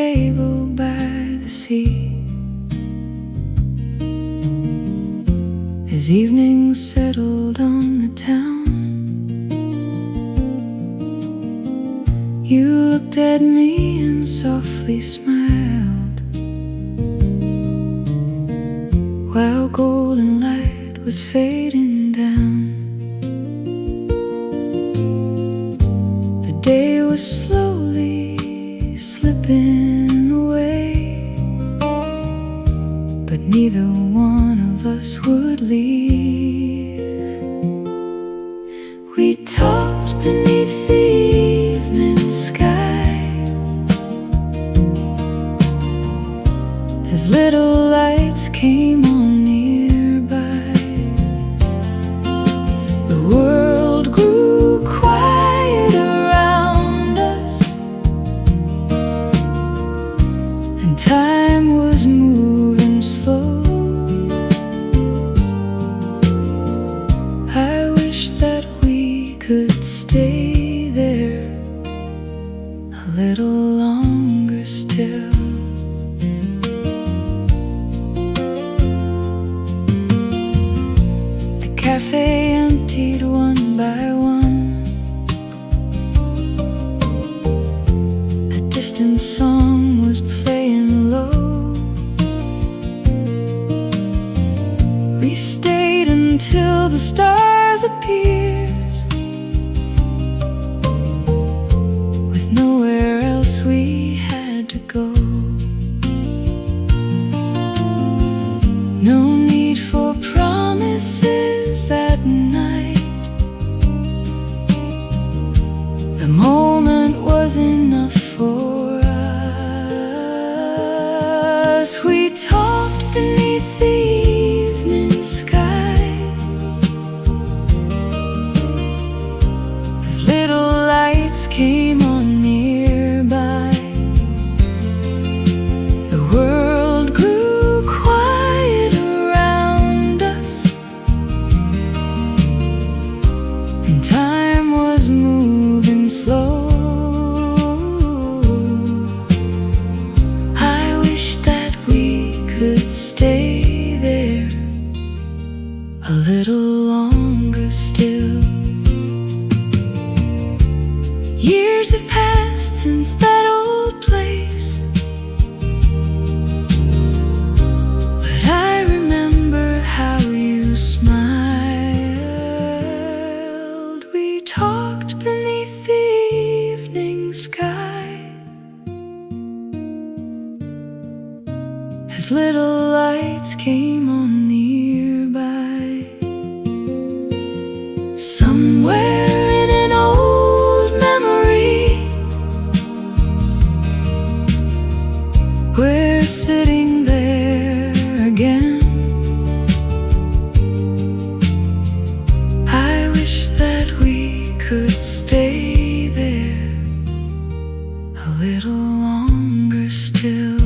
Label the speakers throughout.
Speaker 1: table by the sea. As evening settled on the town, you looked at me and softly smiled, while golden light was fading down. The day was slowly slipping away, but neither one of us would leave. We talked beneath the evening sky, as little lights came on nearby. The world grew quiet around us, and time was moving slow. I wish that we could stay there a little longer still. The cafe emptied one by one. A distant song was playing low. We stayed until the stars appeared, with nowhere else we had to go. No need for promises that night. The moment was enough for us. We talked beneath the evening sky, as little lights came on nearby. The world grew quiet around us, and time was moving slow. I wish that we could stay there a little longer still. Years have passed since that old place, but I remember how you smiled. We talked beneath the evening sky, as little lights came on nearby. Somewhere in an old memory, we're sitting there again. I wish that we could stay there a little longer still.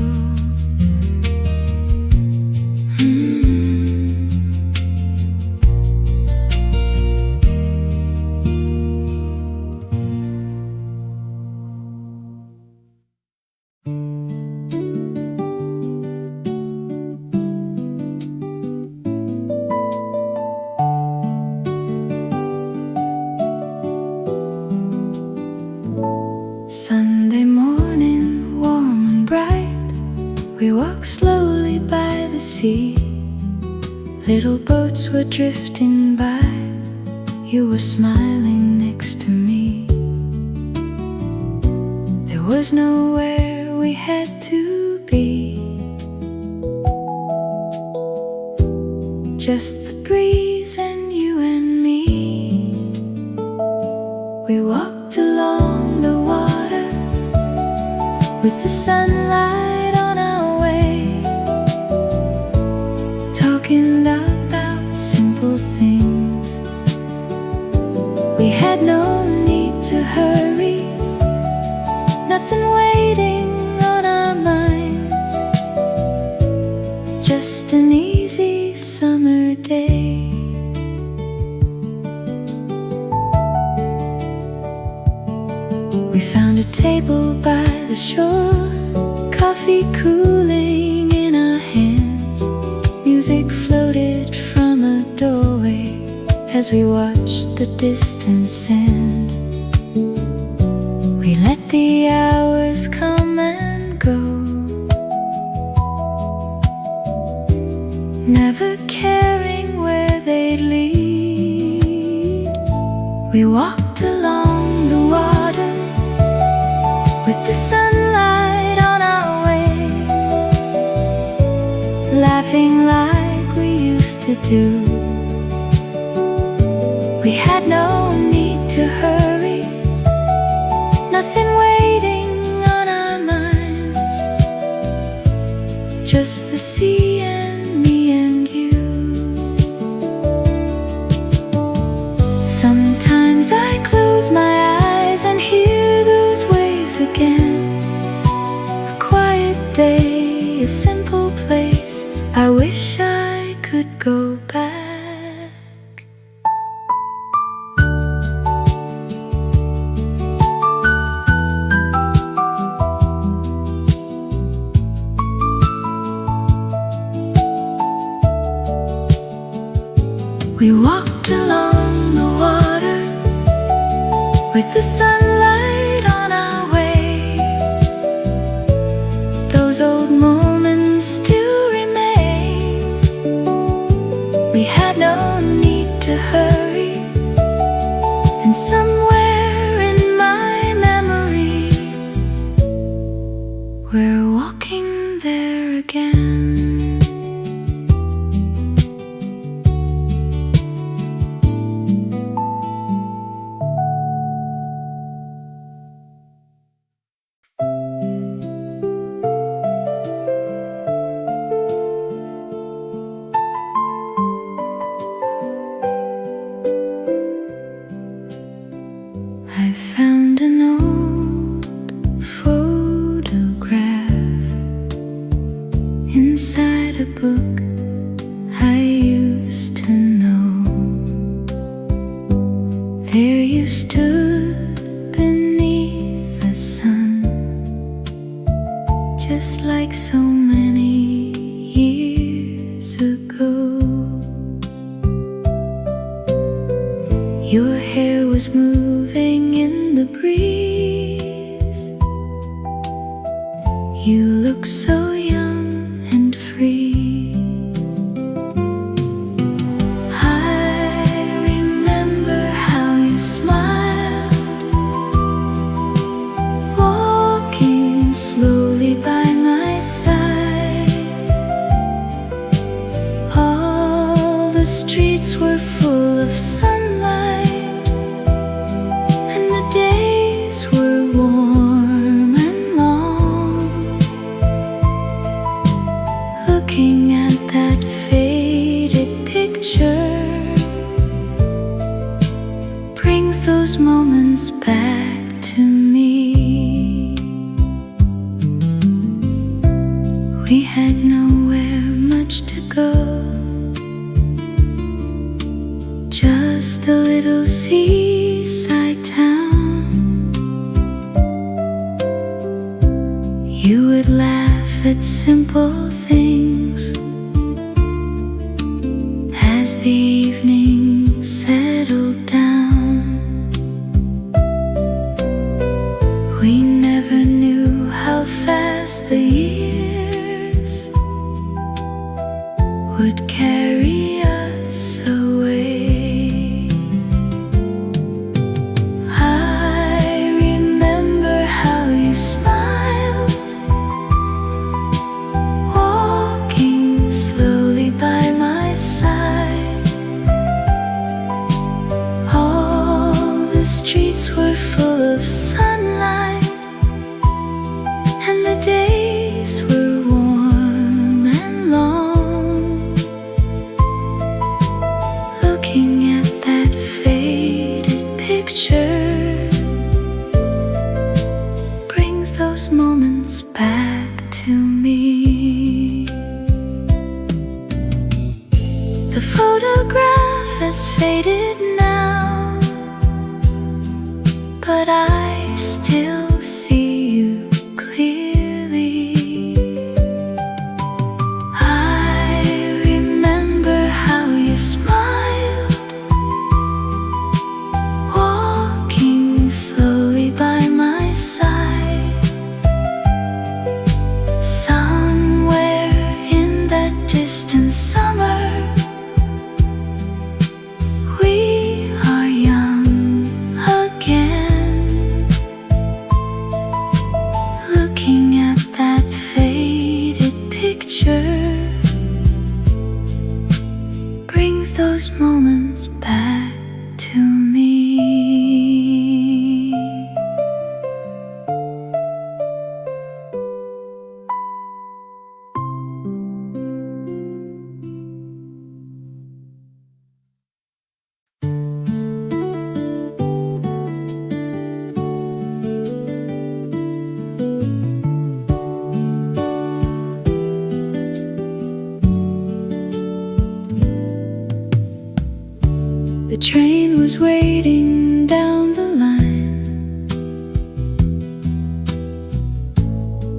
Speaker 1: Sunday morning, warm and bright, we walked slowly by the sea. Little boats were drifting by, you were smiling next to me. There was nowhere we had to be, just the breeze and you and me. We walked along the water with the sunlight on our way, talking about simple things. We had no need to hurry, nothing waiting on our minds, just an easy summer day. We found a table by the shore, coffee cooling in our hands. Music floated from a doorway as we watched the distant sand. We let the hours come and go, never caring where they'd lead. We walked along the water with the sunlight on our way, laughing like we used to do. We had no need to hurry, nothing waiting on our minds, just the sea and me and you. Sometimes I close my eyes and hear those waves again. A quiet day, a simple place, I wish I could go back. We walked along the water with the sunlight on our way. Those old moments still remain. We had no need to hurry, and somewhere in my memory we're walking there again. I found an old photograph inside a book I used to know. There you stood beneath the sun, just like so many years ago. Your hair was moving in the breeze. You look so young and free. I remember how you smiled, walking slowly by my side. All the streets were full of sunlight, and the days were warm and long. Looking at that faded picture brings those moments back to me. We had nowhere much to go, just a little seaside town. You would laugh at simple things as the evening settled down. We never knew how fast the years would carry us away. I remember how you smiled, walking slowly by my side. All the streets were full of sunlight, and the days were warm and long. Looking at that faded picture brings those moments back to me. The photograph has faded now, but I still see you clearly. was waiting down the line.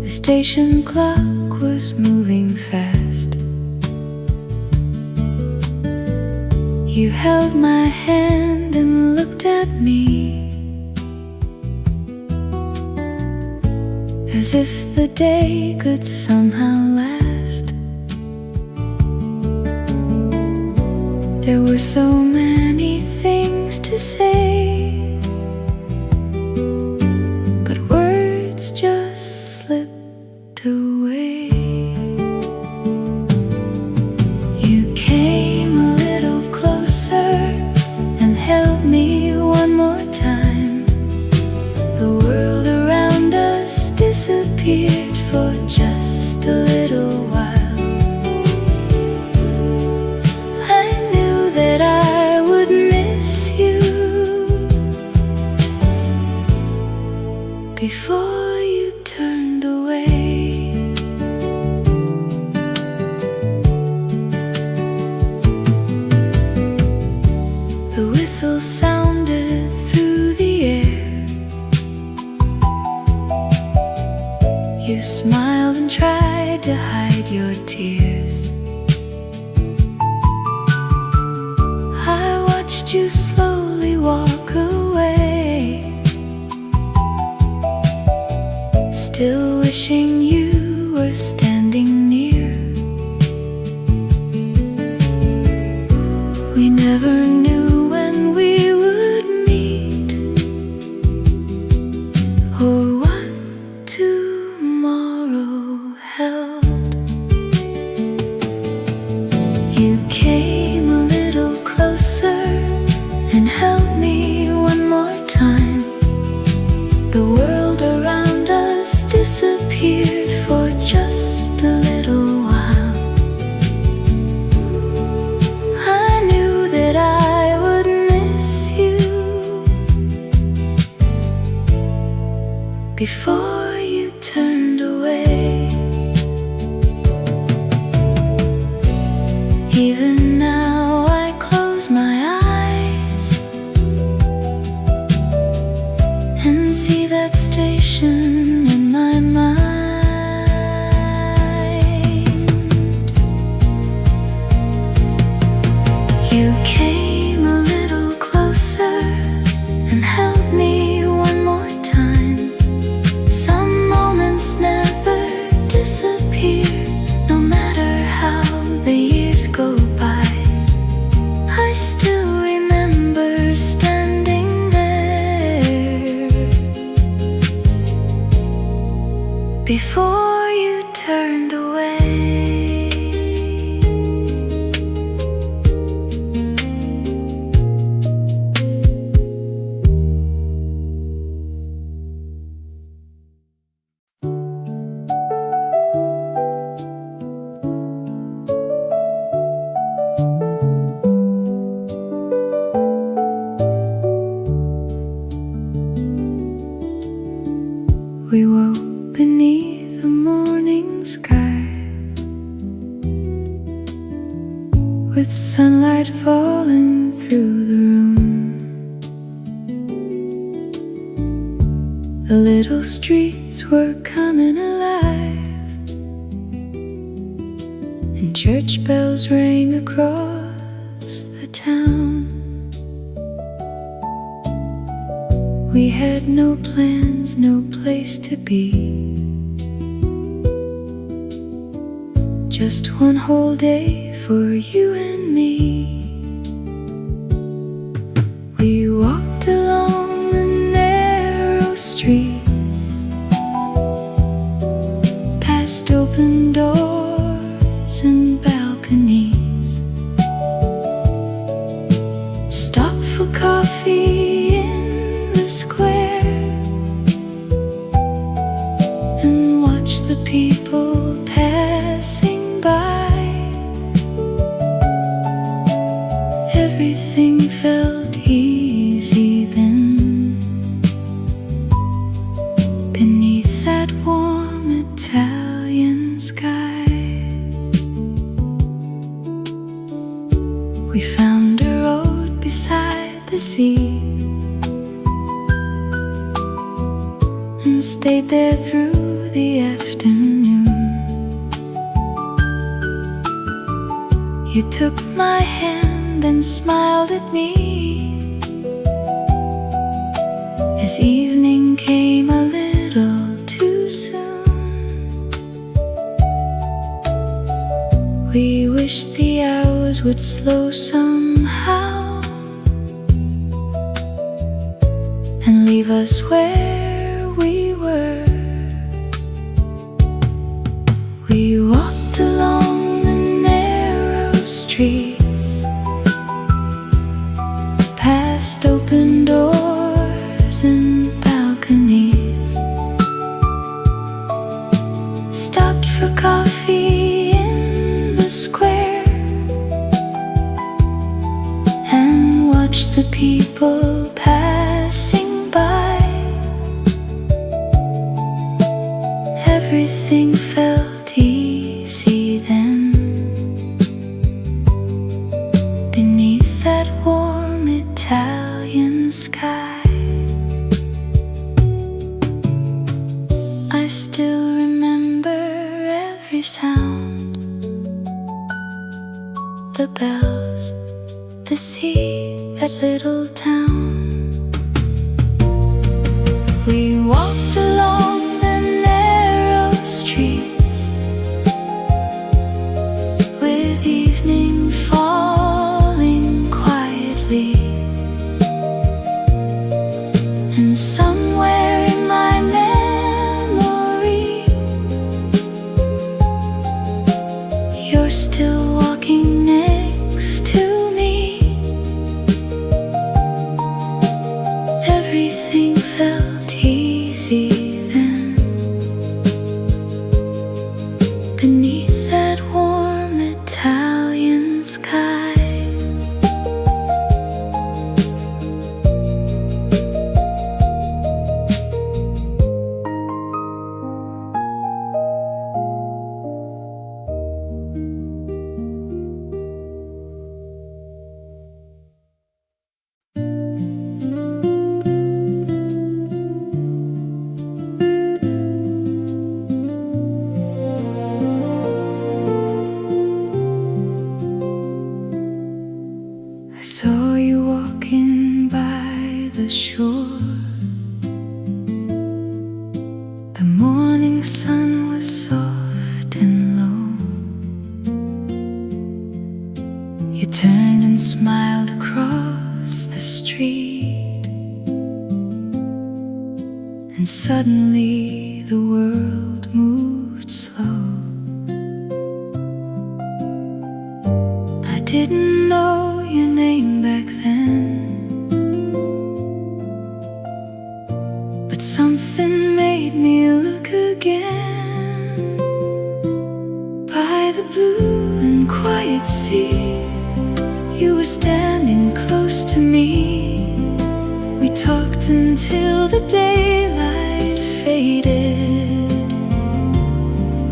Speaker 1: The station clock was moving fast. You held my hand and looked at me as if the day could somehow last. There were so many things to say, but words just slipped away. You came a little closer and held me one more time. The world around us disappeared for just a little while. I knew that I would miss you before you turned away. The whistle sounded through the air. You smiled and tried to hide your tears. I watched you slowly walk away, still wishing you were standing near. We never knew when we would meet or what tomorrow held. You came a little closer and held me one more time. The world around us disappeared for just a little while. I knew that I would miss you before you turned away. Even now I close my eyes and see that station in my mind. You came a little closer and held me one more time. Some moments never disappear, no matter how the years go by. I still remember standing there before you turned away. We woke beneath the morning sky, with sunlight falling through the room. The little streets were coming alive, and church bells rang across the town. We had no plans, no place to be, just one whole day for you and me. We walked along the narrow streets, past open doors and balconies, stopped for coffee in the square, and watched the people passing by. Everything felt easy then, beneath that warm Italian sky. We found a road beside the sea, stayed there through the afternoon. You took my hand and smiled at me as evening came a little too soon. We wished the hours would slow somehow and leave us where we were. We walked along the narrow streets, past open doors and balconies, stopped for coffee in the square, and watched the people passing by. Everything felt easy then, beneath that warm Italian sky. I still remember every sound, the bells, the sea, that little town. We walked along the narrow streets, with evening falling quietly, and somewhere in my memory, you're still walking next to me. Everything felt easy then, beneath that warm Italian sky. I saw you walking by the shore. The morning sun was soft and low. You turned and smiled across the street, and suddenly the world moved slow. I didn't know your name back then, but something made me look again. By the blue and quiet sea, you were standing close to me. We talked until the daylight faded,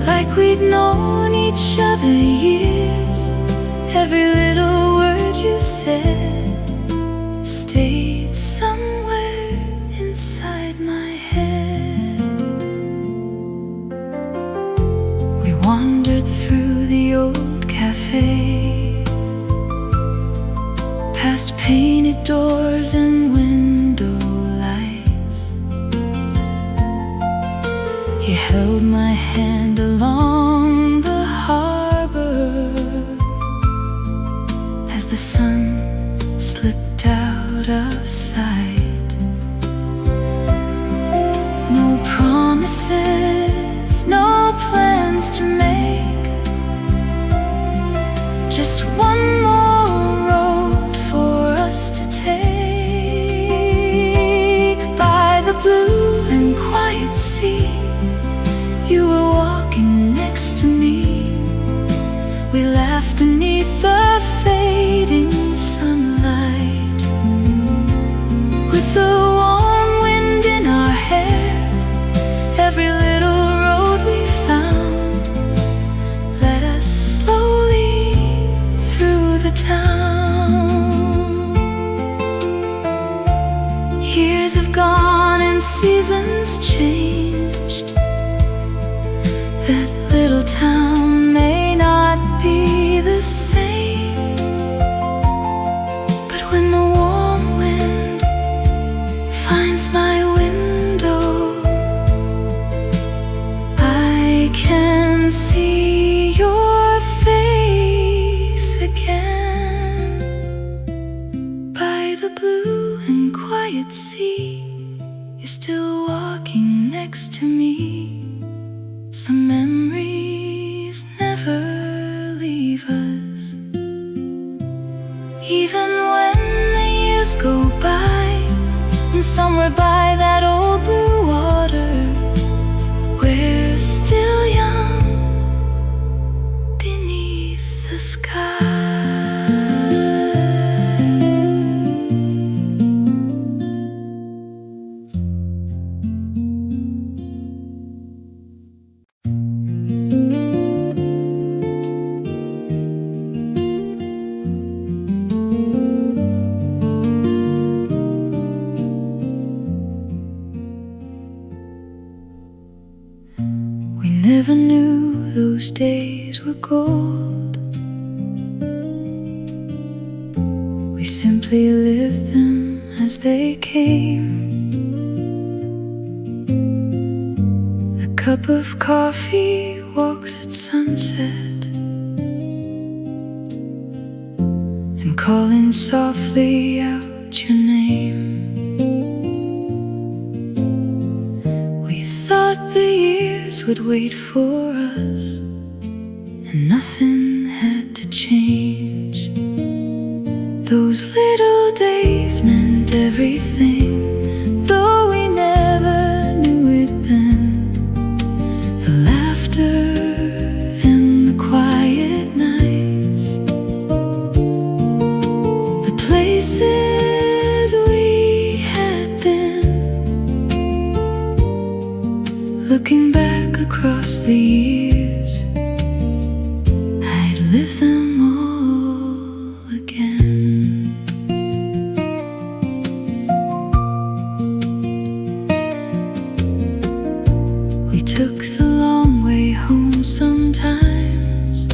Speaker 1: like we'd known each other years. Every little word you said stayed somewhere inside my head. We wandered through the old cafe, past painted doors and window lights. You held my hand along the harbor as the sun slipped out of sight. No promises, no plans to make, just one more road for us to take. By the blue and quiet sea, you That little town may not be the same, but when the warm wind finds my window, I can see your face again. By the blue and quiet sea, you're still walking next to me. Some memories never leave us. Even when the years go by, and somewhere by that old blue water, we're still young beneath the sky. Never knew those days were gold. We simply lived them as they came. A cup of coffee, walks at sunset, and calling softly out your name. We thought the years would wait for us, and nothing had to change. Those little days meant everything, though we never knew it then. The laughter and the quiet nights, the places we had been. Looking back across the years, I'd live them all again. We took the long way home sometimes,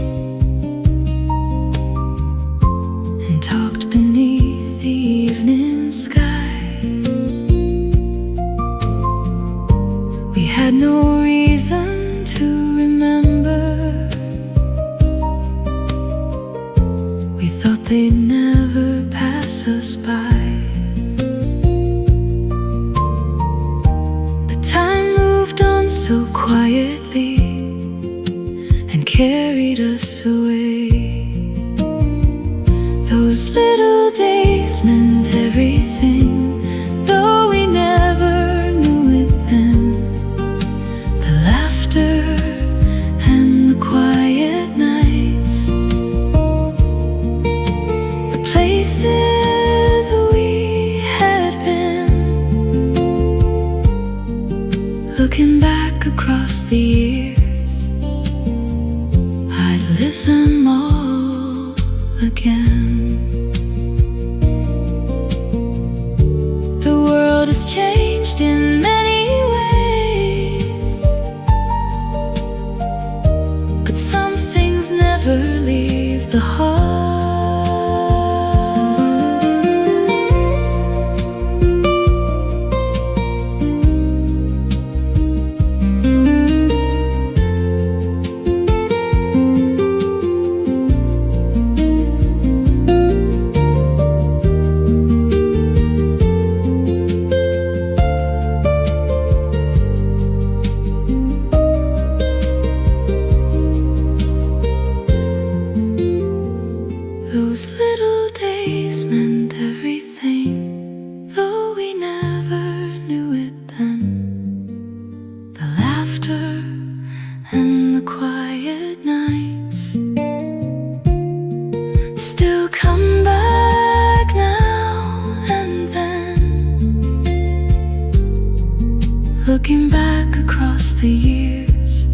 Speaker 1: and talked beneath the evening sky. We had no reason to remember. We thought they'd never pass us by. But time moved on so quietly and carried us away. Those little days meant everything, though we never knew it then. The laughter and the quiet nights, the places we had been. Looking back across the years, I'd live them all again. The world has changed in many ways, but some things never leave the heart. Those little days meant everything, though we never knew it then. The laughter and the quiet nights still come back now and then. Looking back across the years,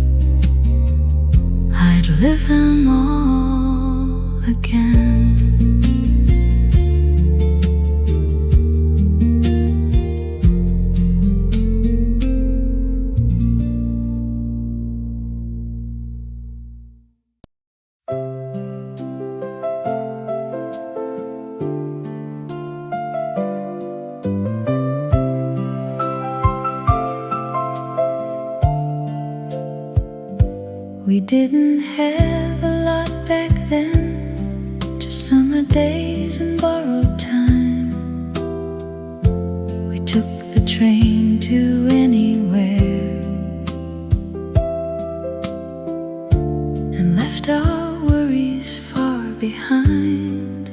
Speaker 1: I'd live them all again. We didn't have a lot back then, just summer days and borrowed time. We took the train to anywhere and left our worries far behind.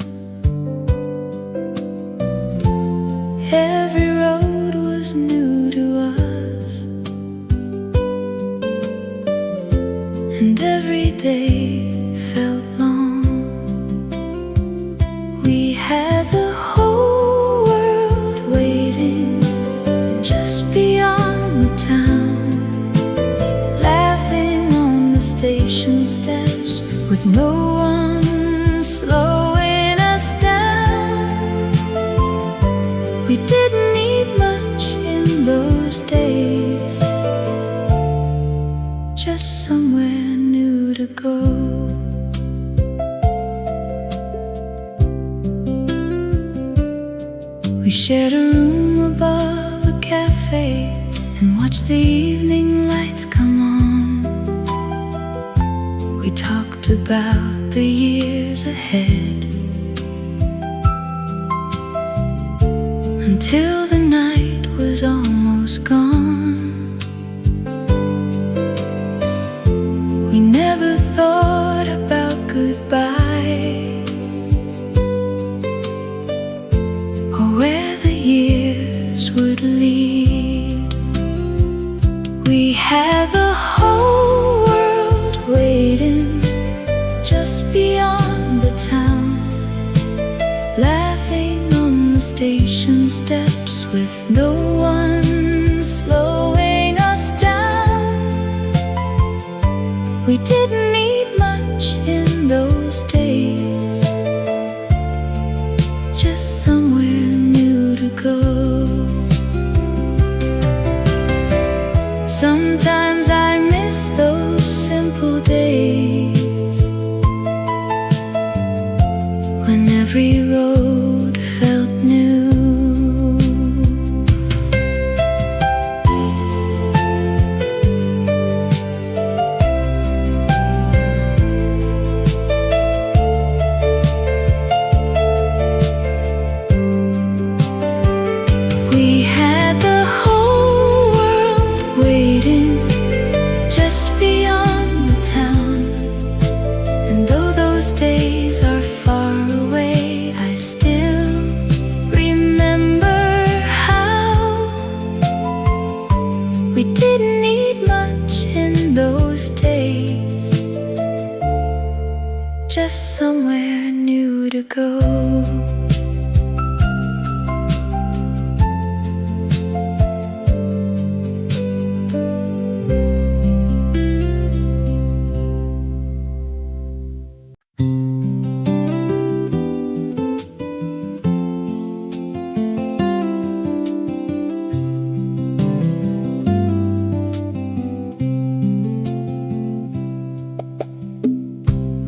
Speaker 1: Every road was new to us, and every day felt long. We had the whole world waiting just beyond the town, laughing on the station steps with no one slowing us down. We didn't need much in those days, just somewhere new to go. We shared a room above a cafe and watched the evening lights come on. We talked about the years ahead until the night was almost gone. We never thought about goodbye or where the years would lead. We had the whole world waiting just beyond the town, laughing on the station steps with no one slowing us down. We didn't need much in those days, just somewhere new to go. Sometimes I miss those simple days when every road felt new. We had the whole world waiting just beyond the town, and though those days are far away, I still remember how we didn't need much in those days, just somewhere new to go.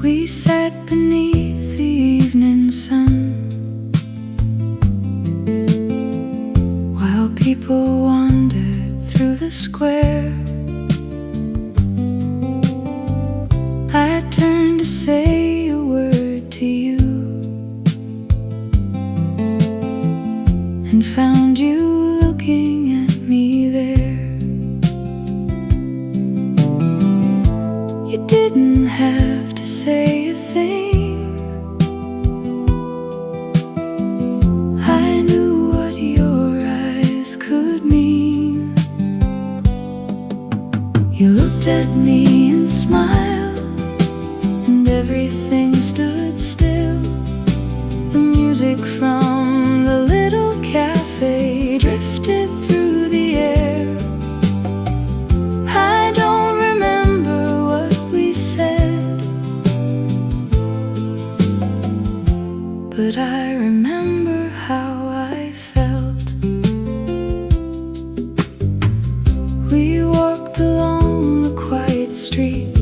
Speaker 1: We sat beneath the evening sun while people wandered through the square. I turned to say a word to you and found you looking at me there. You didn't have to say a thing, I knew what your eyes could mean. You looked at me and smiled, and everything stood still. The music from the little cafe drifted through the air. I don't remember what we said, but I remember how I felt. We walked along the quiet street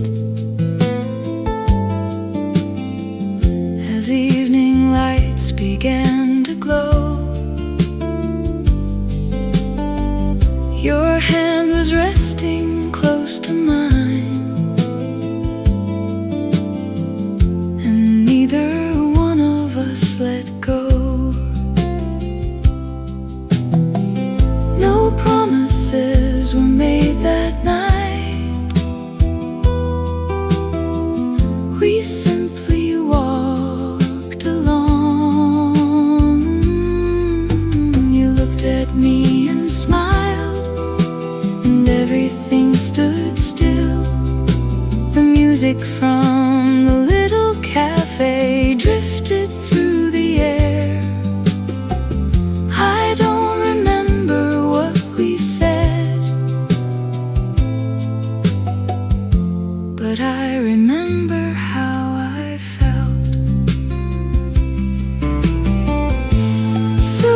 Speaker 1: as evening lights began to glow. Your hand was resting close to mine, We simply walked along. You looked at me and smiled, and everything stood still. The music from the little cafe drifted through the air. I don't remember what we said, but I remember how I felt. So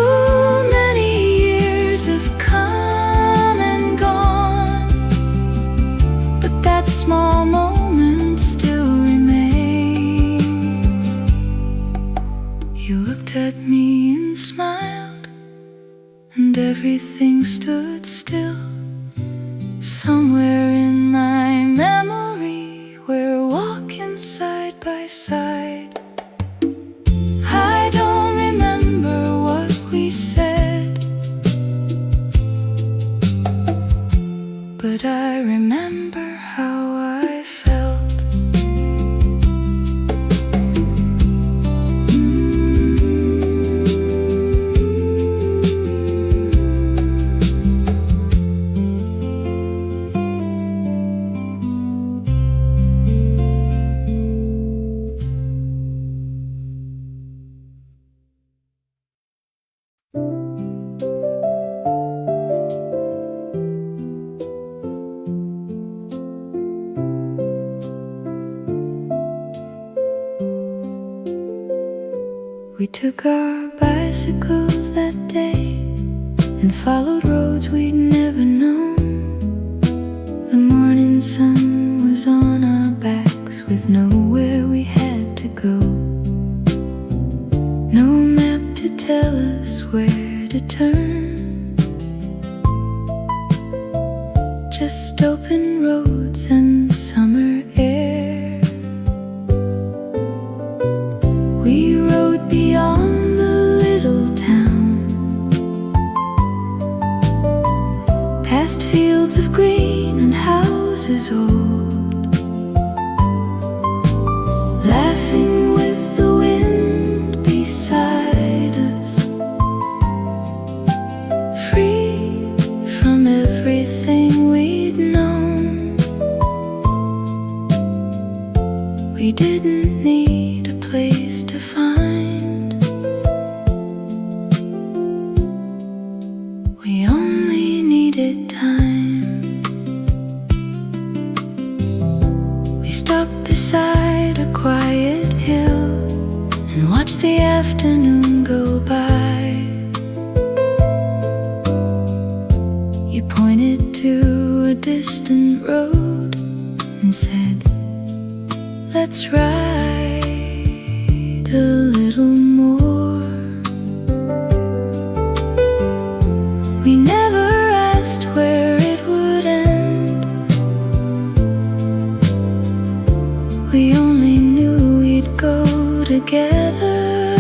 Speaker 1: many years have come and gone, but that small moment still remains. You looked at me and smiled, and everything stood still. Somewhere in my memory we're walking side by side. I don't remember what we said, but I remember how I felt. We took our bicycles that day and followed roads we'd never known. The morning sun was on our backs with nowhere we had to go. No map to tell us where to turn, just open roads and summer air. We rode beyond the little town, past fields of green and houses old, laughing with the wind beside us, free from everything we'd known. We didn't need a place to find, we only needed time. We stopped beside a quiet hill and watched the afternoon go by. You pointed to a distant road and said, let's ride a little more. We never asked where it would end, we only knew we'd go together.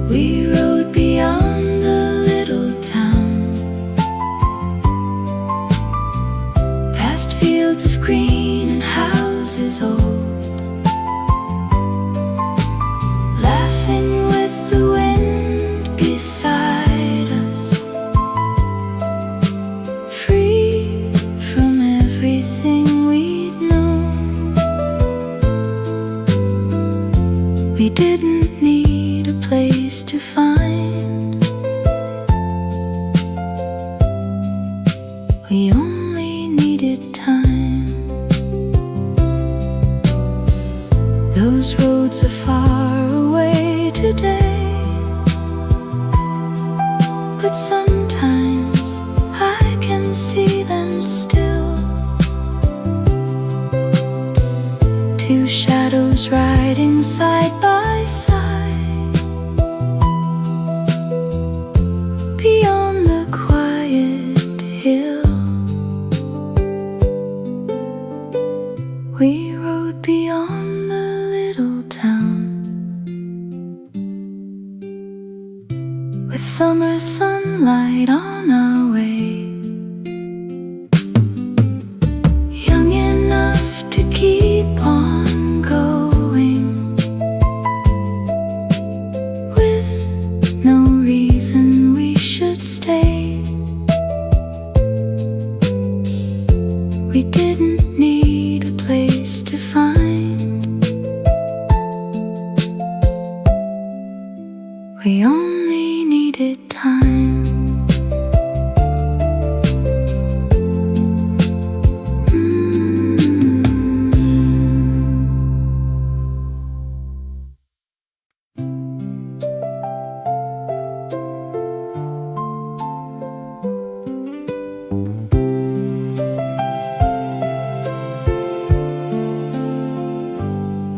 Speaker 1: We rode beyond the little town, past fields of green and houses old, laughing with the wind beside us, free from everything we'd known. We didn't need a place to find, we only needed time. Those roads are far away today, but sometimes I can see them still. Two shadows riding side by side, beyond the quiet hill. We rode beyond the little town, with summer sunlight on our way, young enough to We didn't need a place to find. We only needed time.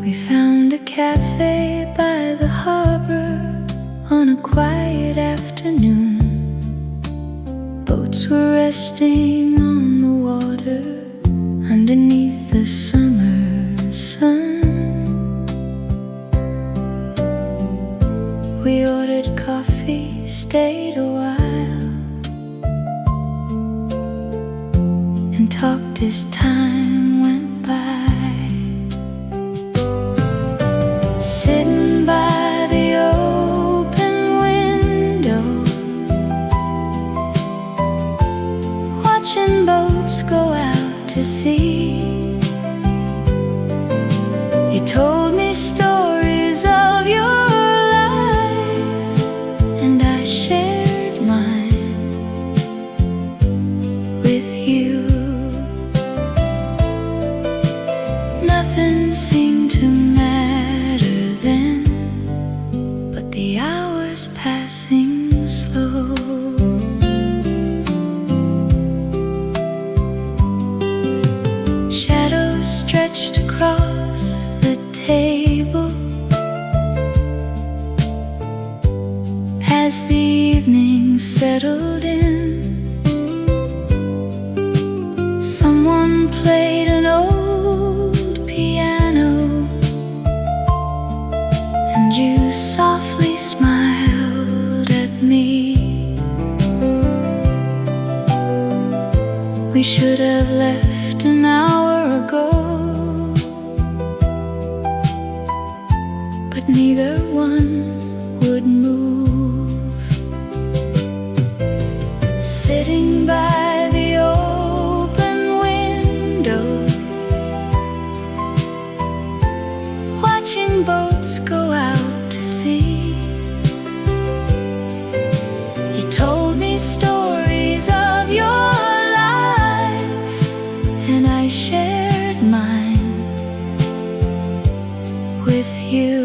Speaker 1: We found a cafe by the harbor on a quiet afternoon. Boats were resting on the water underneath the summer sun. We ordered coffee, stayed a while, and talked as time went by. Sitting by the open window, watching boats go out to sea. You told me stories of your life, and I shared mine with you. Nothing seemed to matter then, but the hours passing slow. Shadows stretched across the table as the evening settled in. Someone played an old piano, and you softly smiled at me. We should have left an hour ago, but neither one would move. Sitting by the open window, watching boats go out to sea. You told me stories of your life, and I shared mine with you.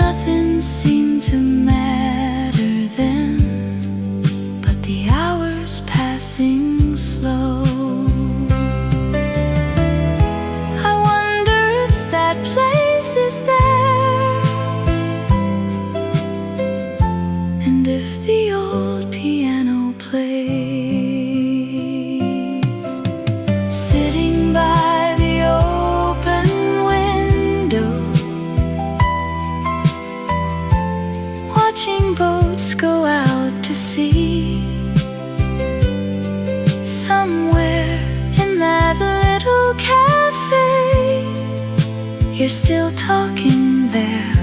Speaker 1: Nothing seemed to matter then, but the hours passing slow. I wonder if that place is there, and if the old piano plays. Sitting by the open window, watching boats go out to sea. Somewhere in that little cafe, you're still talking there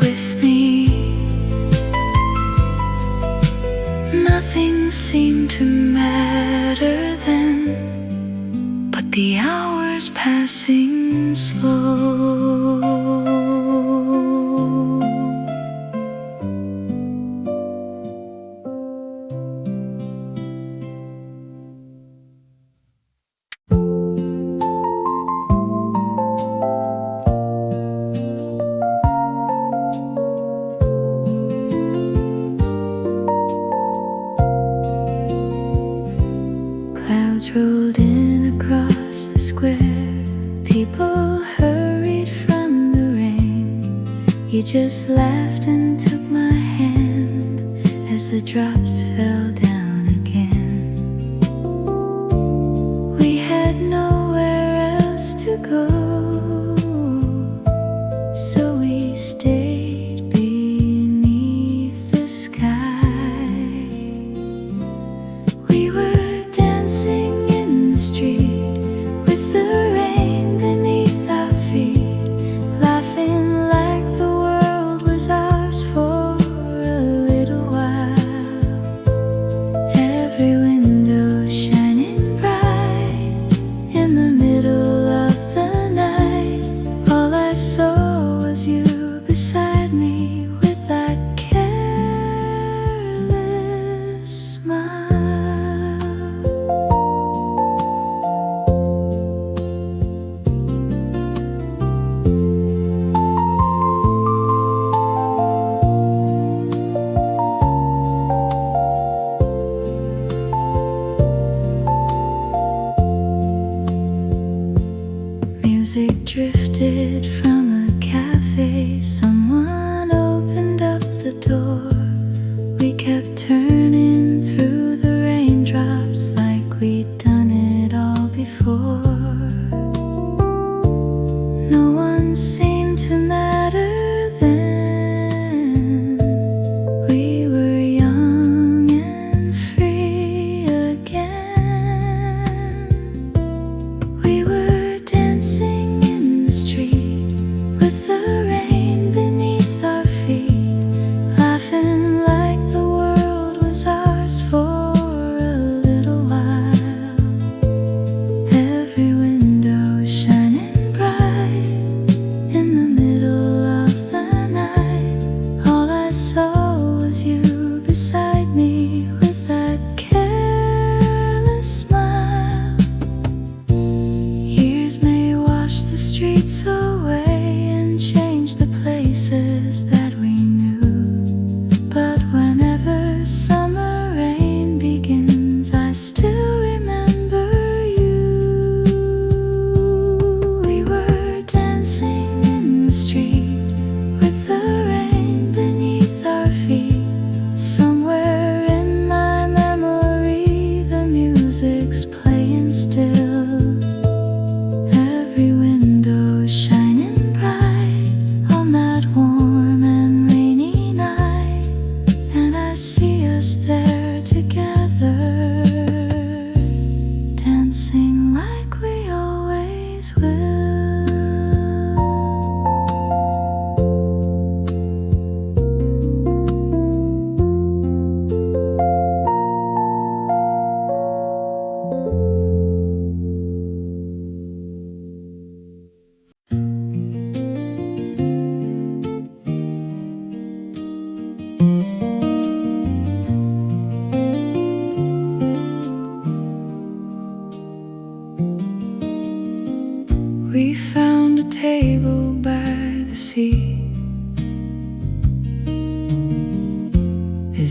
Speaker 1: with me. Nothing seemed to matter then, but the hours passing slow. Clouds rolled in across the square. People hurried from the rain. You just laughed and took my hand as the drops fell down again. We had nowhere else to go, so we stayed beneath the sky. We were dancing in the street with the rain beneath our feet, laughing like the world was ours for a little while.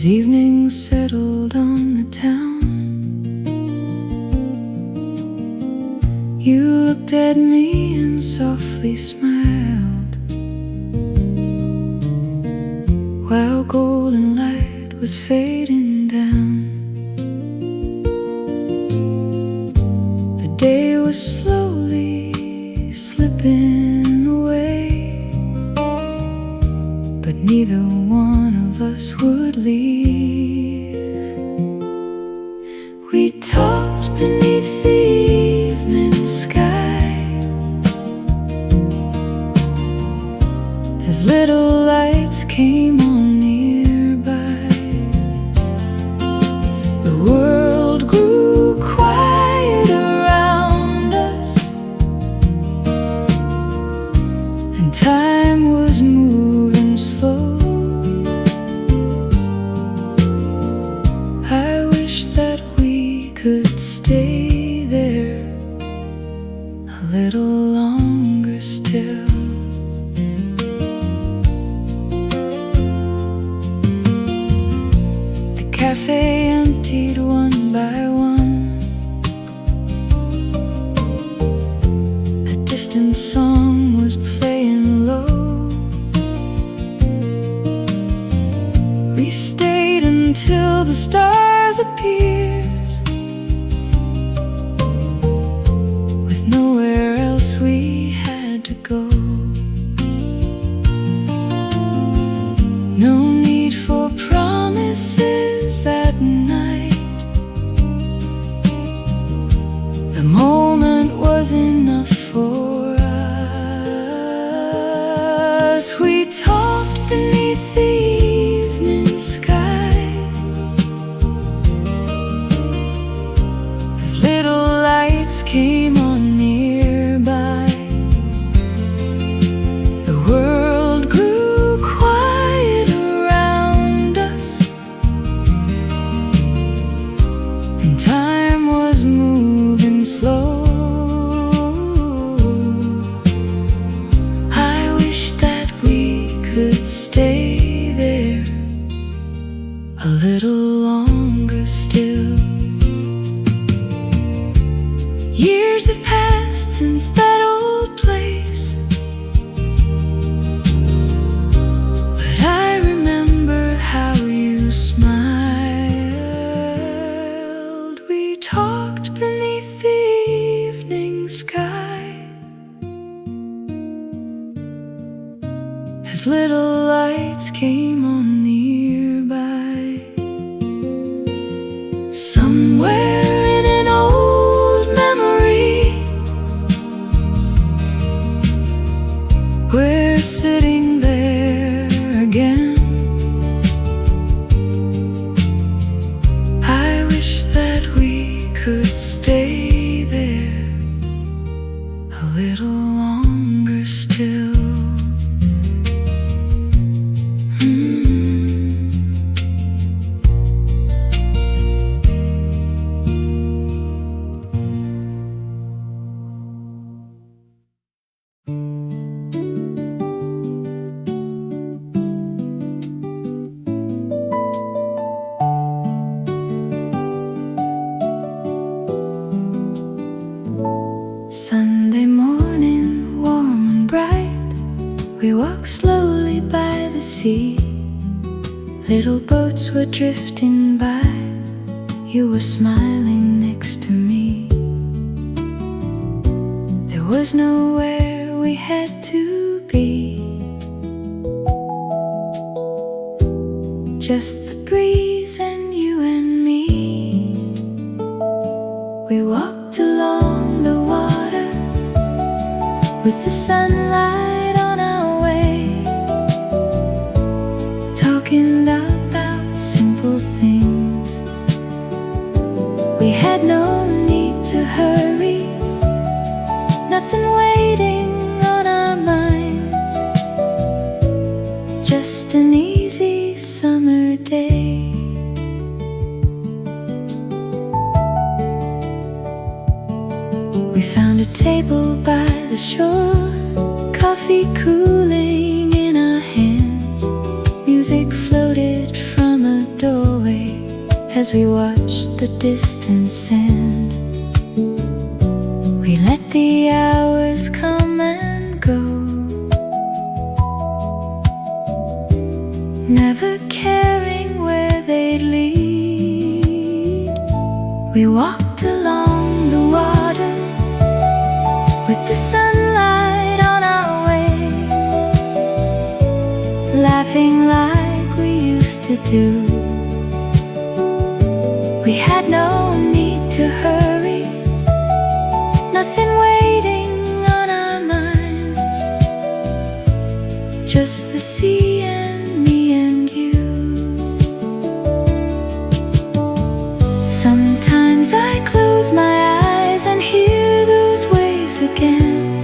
Speaker 1: As evening settled on the town, you looked at me and softly smiled, while golden light was fading down. The day was slowly slipping away, but neither one of us would leave. We talked beneath the evening sky, as little lights came on nearby. The world grew quiet around us, and time was moving slow. I wish that we could stay there a little longer still. The cafe emptied one by one. A distant song was playing low. We stayed until the stars appeared, with nowhere else we had to go. No need for promises that night. The moment was enough for us. We talked beneath the evening sky, as little lights came on nearby. The world grew quiet around us, and time was moving slow. I wish that we could stay there a little longer still. Years have passed since that old place, but I remember how you smiled. We talked beneath the evening sky, as little lights came on nearby. Somewhere in an old memory, we're sitting there again. I wish that we could stay there a little longer still. Sunday morning, warm and bright, we walked slowly by the sea. Little boats were drifting by, you were smiling next to me. There was nowhere we had to be, just the breeze and you and me. We walked along the water with the sunlight on our way, talking about simple things. We had no need to hurry, nothing waiting on our minds, just an easy summer day. We found a table by the shore, coffee cooling in our hands. Music floated from a door. as we watched the distance end. We let the hours come and go, never caring where they'd lead. We walked along the water with the sunlight on our way, laughing like we used to do. We had no need to hurry, nothing waiting on our minds, just the sea and me and you. Sometimes I close my eyes and hear those waves again.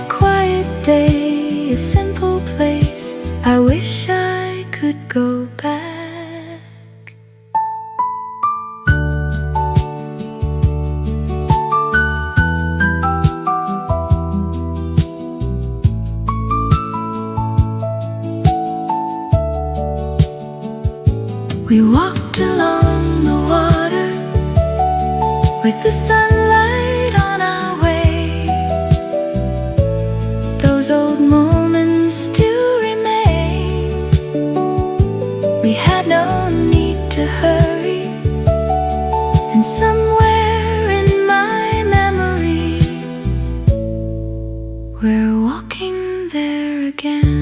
Speaker 1: A quiet day, a simple place, I wish I could go back. We walked along the water with the sunlight on our way. Those old moments still remain. We had no need to hurry, and somewhere in my memory we're walking there again.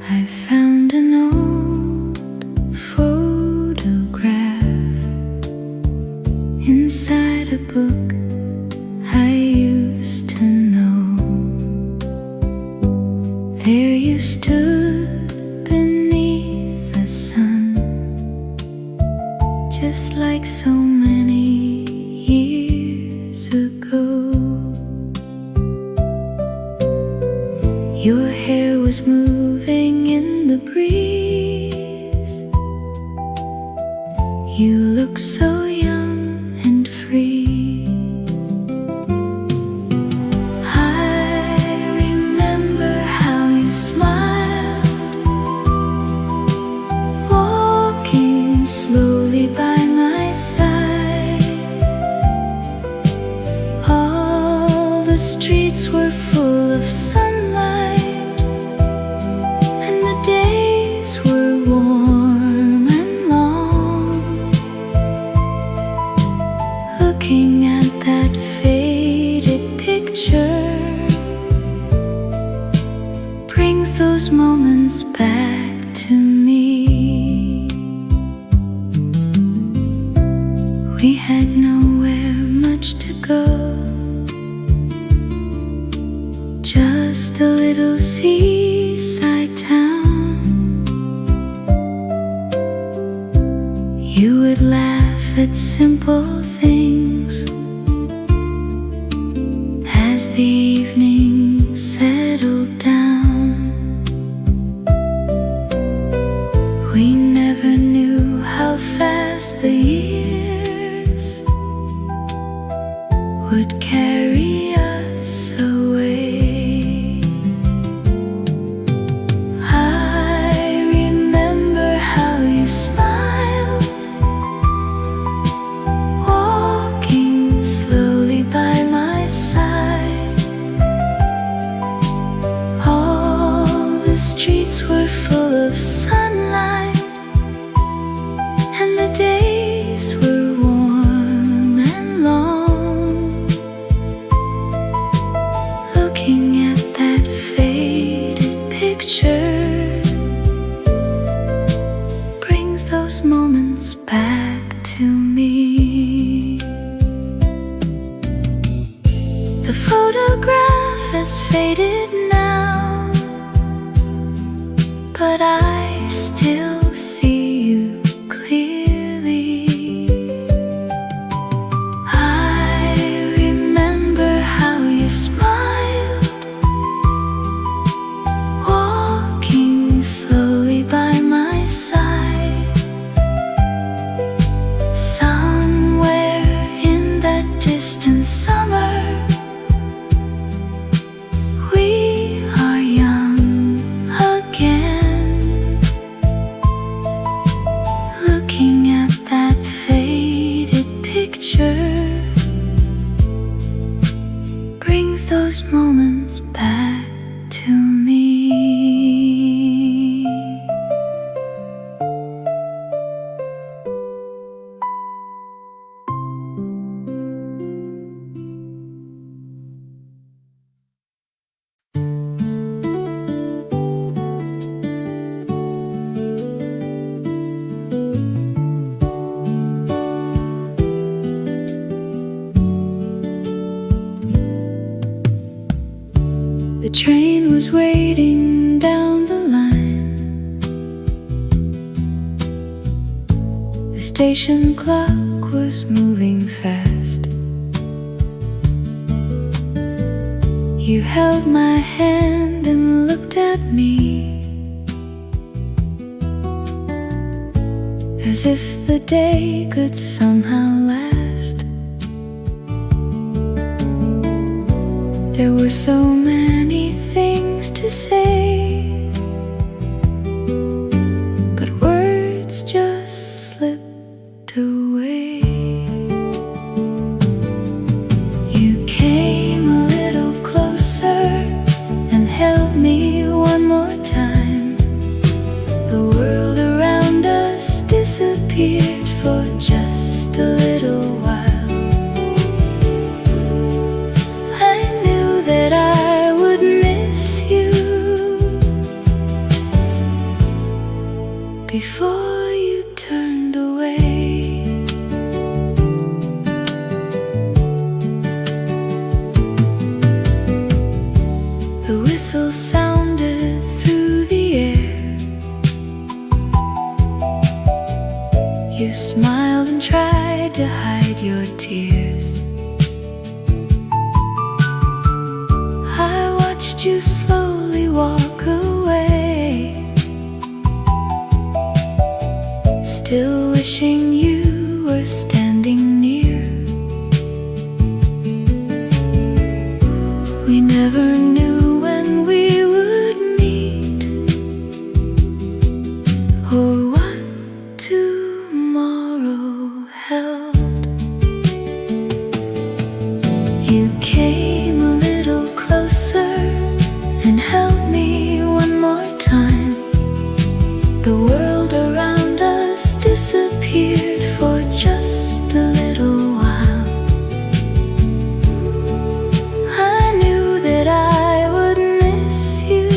Speaker 1: I found an old photograph inside a book I used to know. There you stood beneath the sun, just like so many years ago. Your hair was moving in the breeze. You look so young and free. I remember how you smiled, walking slowly by my side. All the streets were full of sunlight, and the days were warm and long. Looking at that faded picture brings those moments back to me. We had nowhere much to go, just a little seaside town. You would laugh at simple things as the evening settled down. We never knew how fast the years would carry us away. I remember how you smiled, walking slowly by my side. All the streets were full of sunlight, and the days were warm and long. Looking at that faded picture brings those moments back to me. The photograph has faded now, but I still see you clearly. I remember how you smiled, was waiting down the line. The station clock was moving fast. You held my hand and looked at me as if the day could somehow last. There were so many things to say, but words just slipped away. You came a little closer and held me one more time. The world around us disappeared for just a little while. Before you turned away, the whistle sounded through the air. You smiled and tried to hide your tears. I watched you slowly walk away, still wishing you were standing near. We never knew when we would meet or what tomorrow held. You came a little closer and held me one more time. The world around us disappeared for just a little while. I knew that I would miss you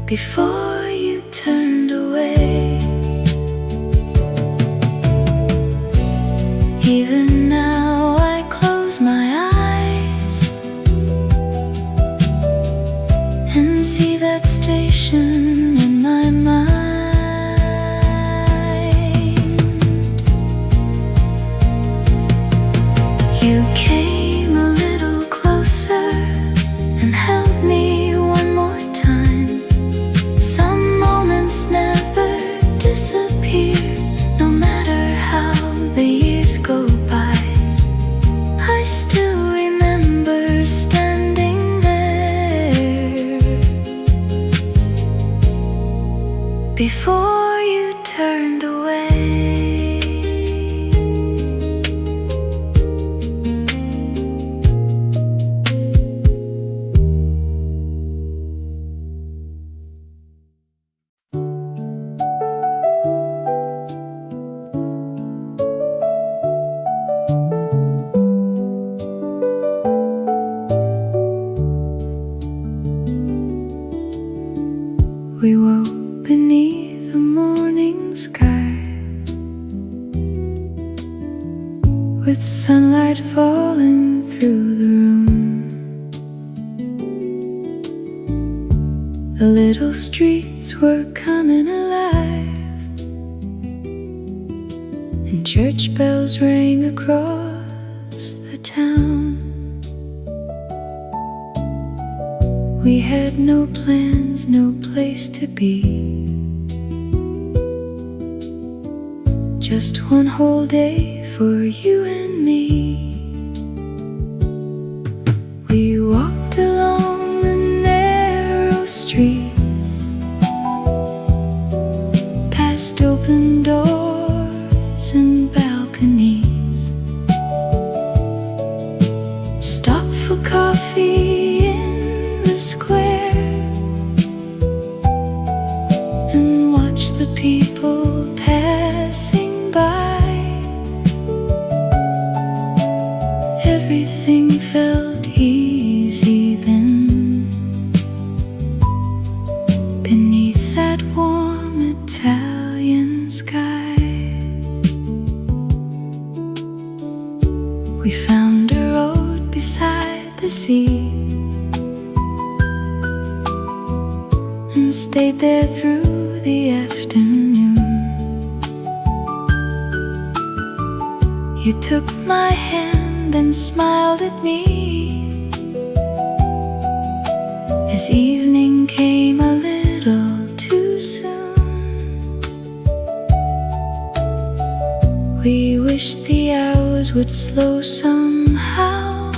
Speaker 1: before you turned away. Even now I close my eyes and see that station in my mind. You came a little closer and held me one more time. Some moments never disappear, no matter how the years go by. I still remember standing there before you turned away. We woke beneath the morning sky, with sunlight falling through the room. The little streets were coming alive, and church bells rang across the town. We had no plans, no place to be, just one whole day for you and me. We walked along the narrow streets, past open doors and balconies, stopped for coffee in the square and watched the people passing by. sea and stayed there through the afternoon. You took my hand and smiled at me as evening came a little too soon. We wished the hours would slow somehow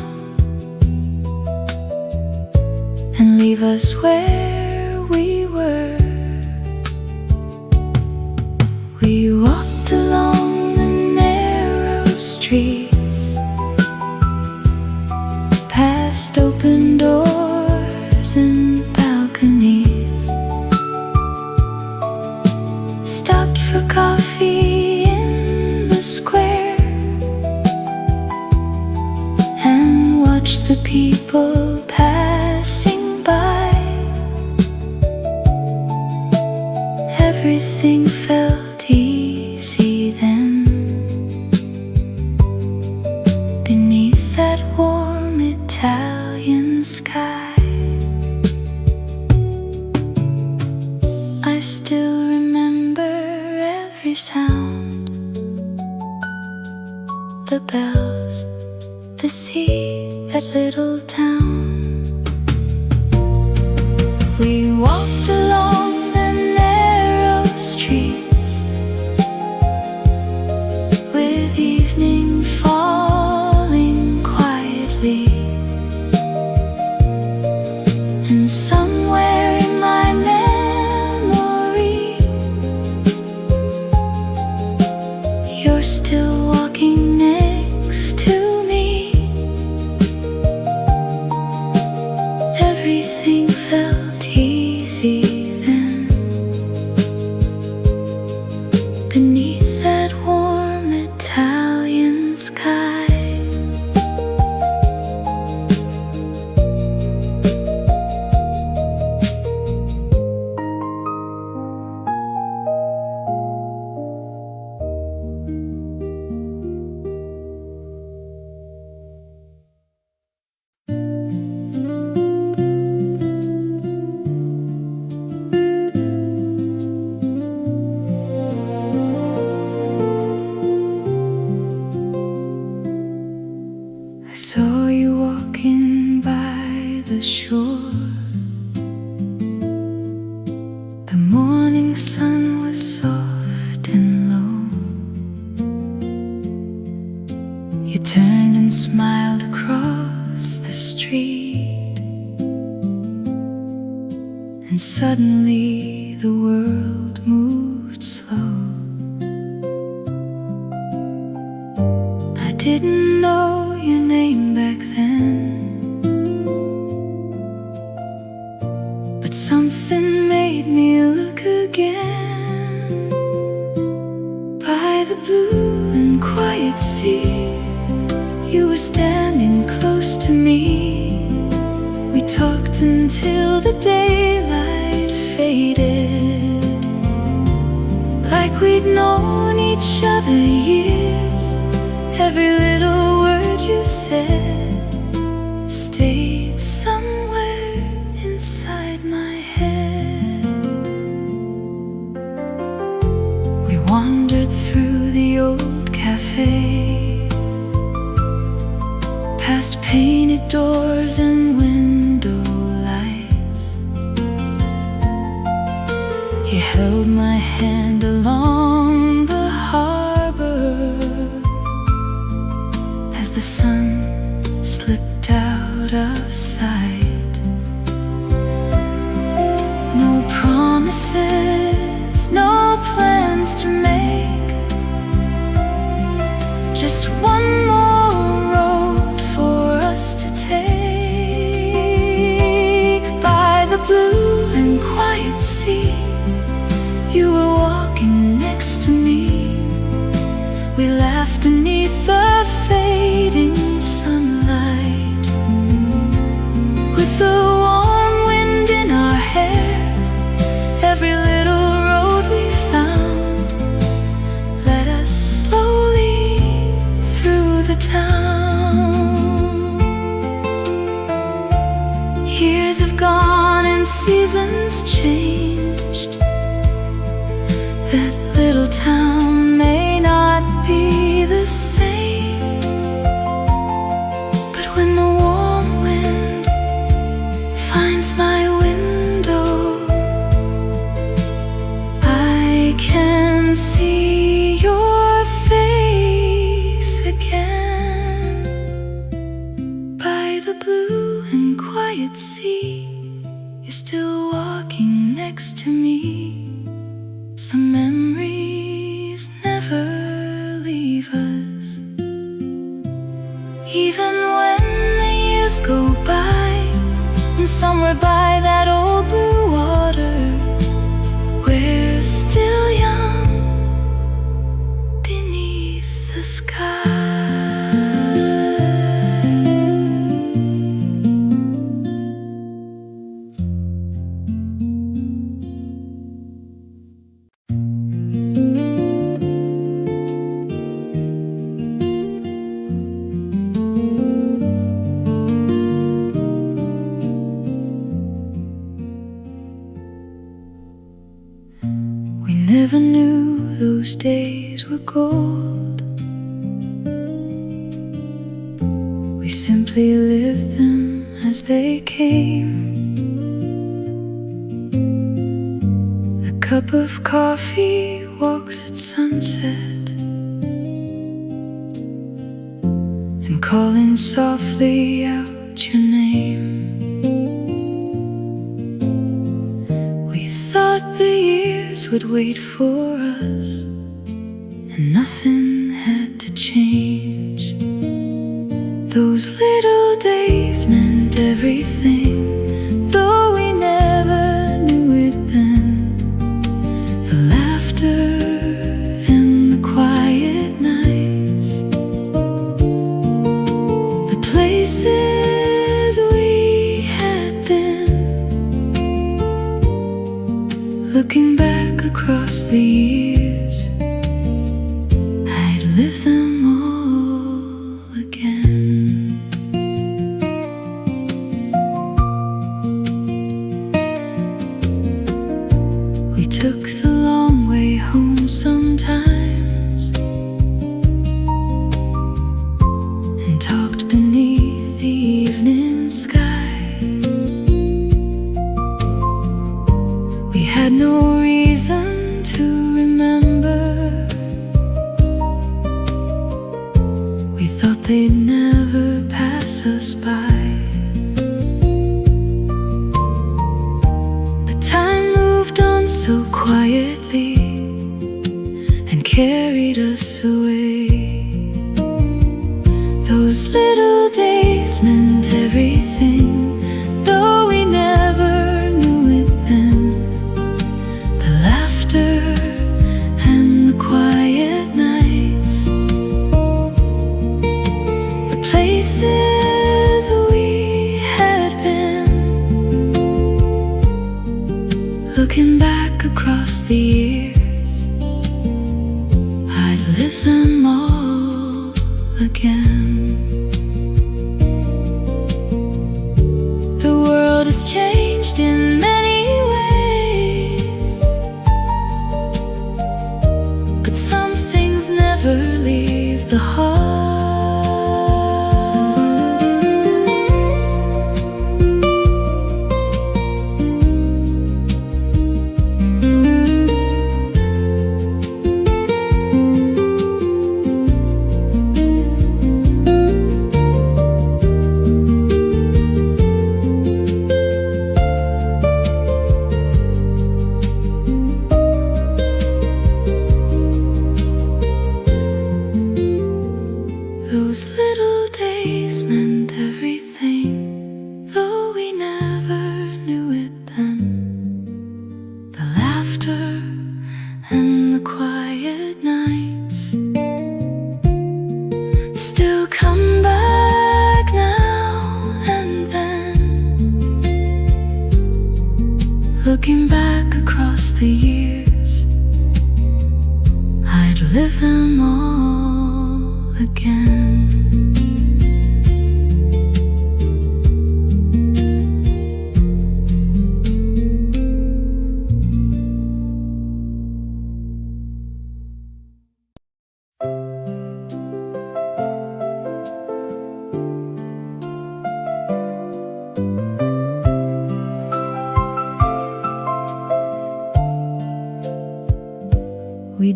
Speaker 1: and leave us where we were. We walked along the narrow streets, past open doors and balconies, stopped for coffee in the square and watched the people passing by. Everything felt easy then, beneath that warm Italian sky. I still remember every sound, the bells, the sea, that little town. We walked along the narrow streets with evening falling quietly, and somewhere in my memory you're still walking next to me. Everything felt easy then, beneath that warm Italian sky. I saw you walking by the shore. The morning sun was soft and low. You turned and smiled across the street, and suddenly the world moved slow. I didn't know your name back then, but something made me look again. By the blue and quiet sea, you were standing close to me. We talked until the daylight faded, like we'd known each other years. Every little word you said stayed somewhere inside my head. We wandered through the old cafe, past painted doors and window lights. You held my hand along the harbor, seasons changed. That little town may not be the same, but when the warm wind finds my window, I can see your face again. By the blue and quiet sea, you're still walking next to me. Some memories never leave us. Even when the years go by, and somewhere by that old blue water, we're still young beneath the sky. Never knew those days were gold. We simply lived them as they came. A cup of coffee, walks at sunset, and calling softly out your name. We thought the years would wait for us, and nothing had to change. Those little days meant everything, though we never knew it then. The laughter and the quiet nights, the places we had been. Looking back across the years, I'd live them all again. We took the long way home sometimes, and talked beneath the evening sky. We had no reason to remember. We thought they'd never pass us by. But time moved on so quietly and carried us away. Those little days meant everything, though we never knew it then. The laughter and the quiet nights, the places we had been. Looking back across the years, I'd live them all again. The world has changed in many ways, but some things never leave the heart. Those little days meant everything, though we never knew it then. The laughter and the quiet nights still come back now and then. Looking back across the years, I'd live them all again.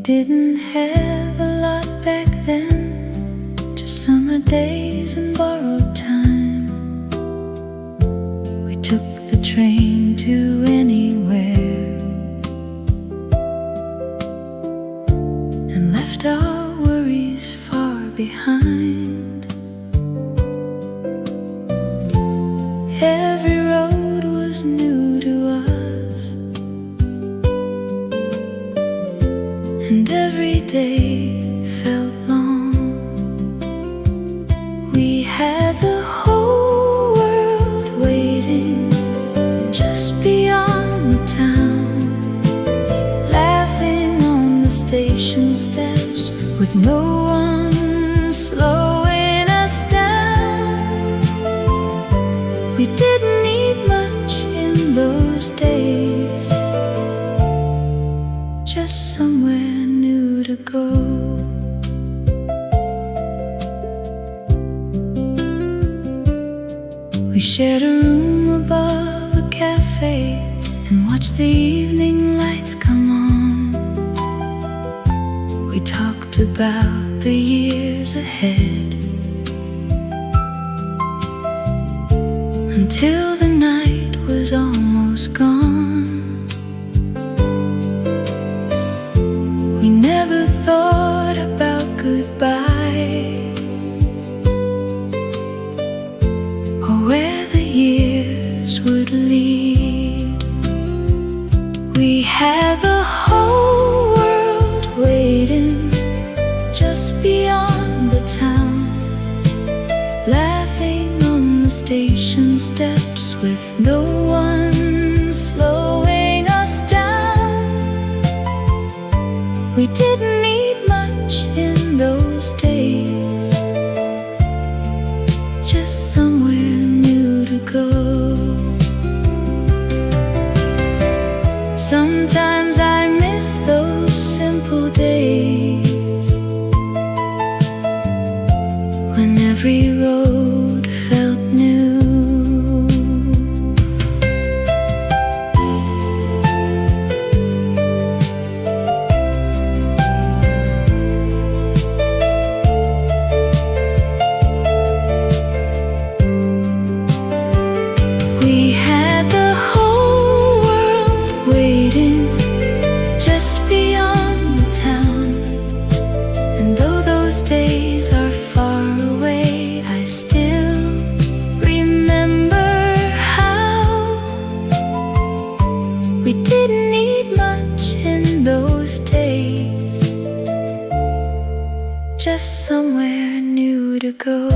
Speaker 1: didn't have a lot back then, just summer days and borrowed time. We took the train to anywhere and left our worries far behind. Every road was new to us, and every day felt long. We had the whole world waiting just beyond the town, laughing on the station steps with no one slowing us down. We didn't need much in those days, just somewhere new to go. We shared a room above a cafe and watched the evening lights come on. We talked about the years ahead until the night was almost gone. We never thought about goodbye or where the years would lead. We had the whole world waiting just beyond the town, laughing on the station steps with no one slowing us down. We didn't need much in those days, just somewhere new to go. Sometimes I miss those simple days when every road felt new. We had the whole world waiting just beyond the town, and though those days are far away, I still remember how we didn't need much in those days, just somewhere new to go.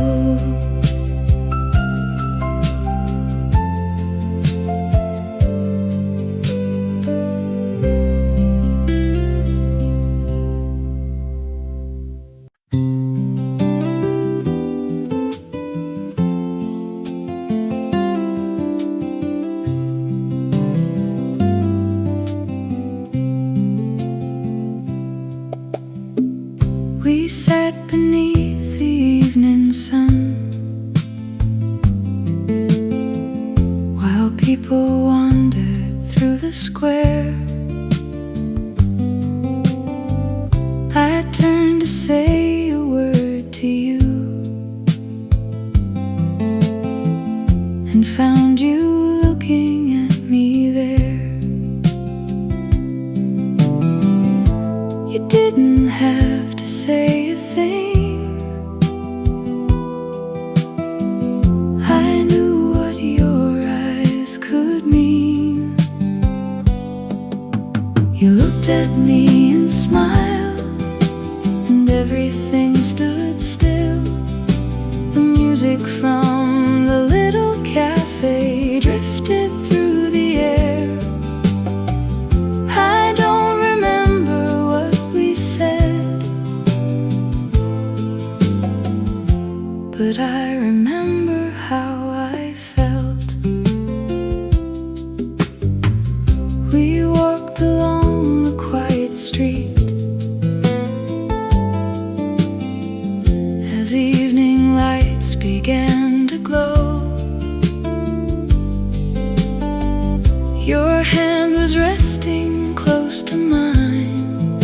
Speaker 1: We sat beneath the evening sun while people wandered through the square. I turned to say a word to you and found you looking at me there. You didn't have to say a thing, I knew what your eyes could mean. You looked at me and smiled, and everything stood still. The music from the little cafe drifted through the air. I don't remember what we said, but I remember how I felt. We walked along the quiet street as evening lights began to glow. Your hand was resting close to mine,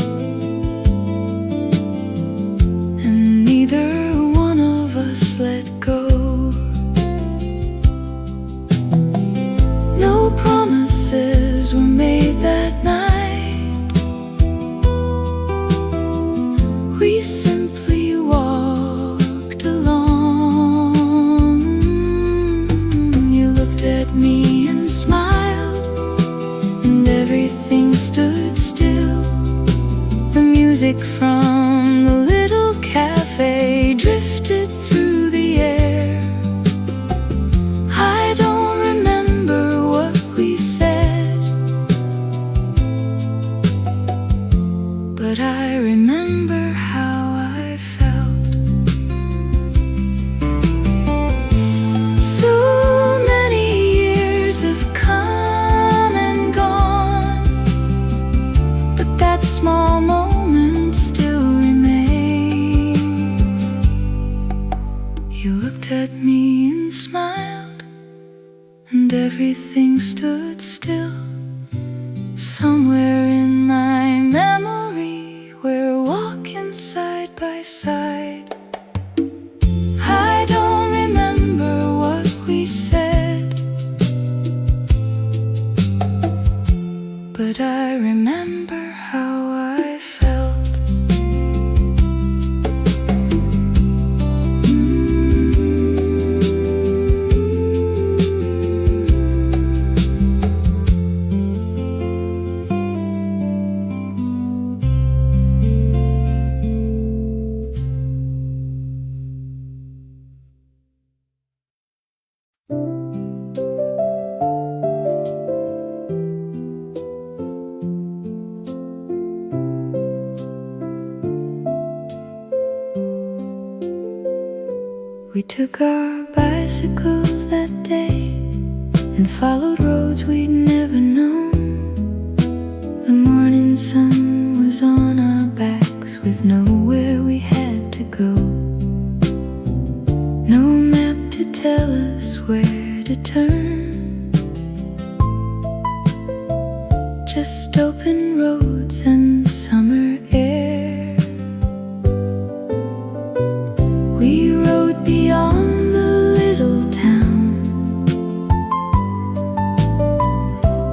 Speaker 1: everything stood still. Somewhere in my memory we're walking side by side. I don't remember what we said, but I remember how I felt. We took our bicycles that day and followed roads we'd never known. The morning sun was on our backs with nowhere we had to go. No map to tell us where to turn, just open roads and summer air. We rode beyond the little town,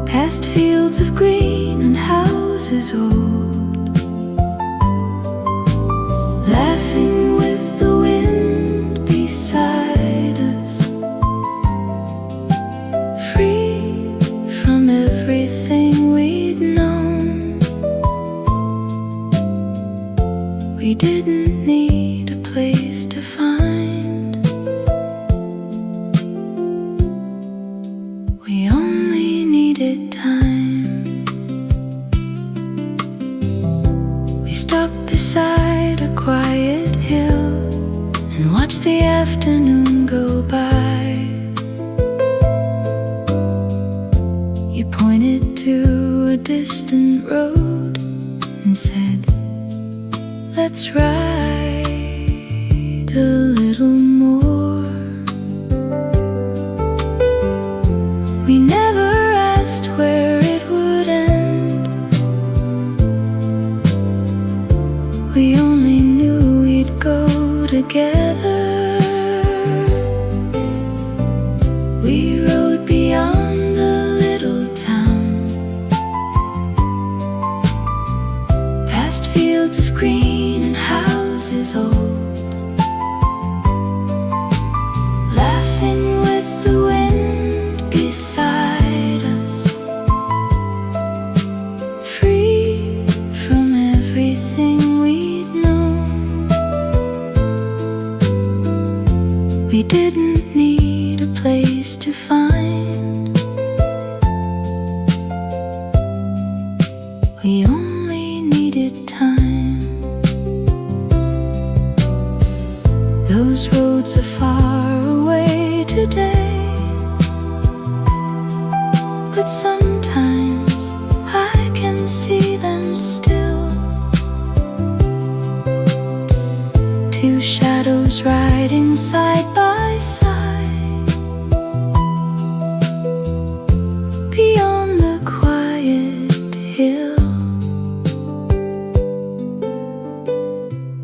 Speaker 1: past fields of green and houses old, laughing with the wind beside us, free from everything we'd known. We didn't need a place to find, we only needed time. We stopped beside a quiet hill and watched the afternoon go by. You pointed to a distant road and said, let's ride a little more. We never asked where it would end, we only knew we'd go together. We rode beyond the little town, past fields of green and houses old, laughing with the wind beside us, free from everything we'd known. We didn't need a place to find, we only needed time. Those roads are far away today, but sometimes I can see them still. Two shadows riding side by side, beyond the quiet hill.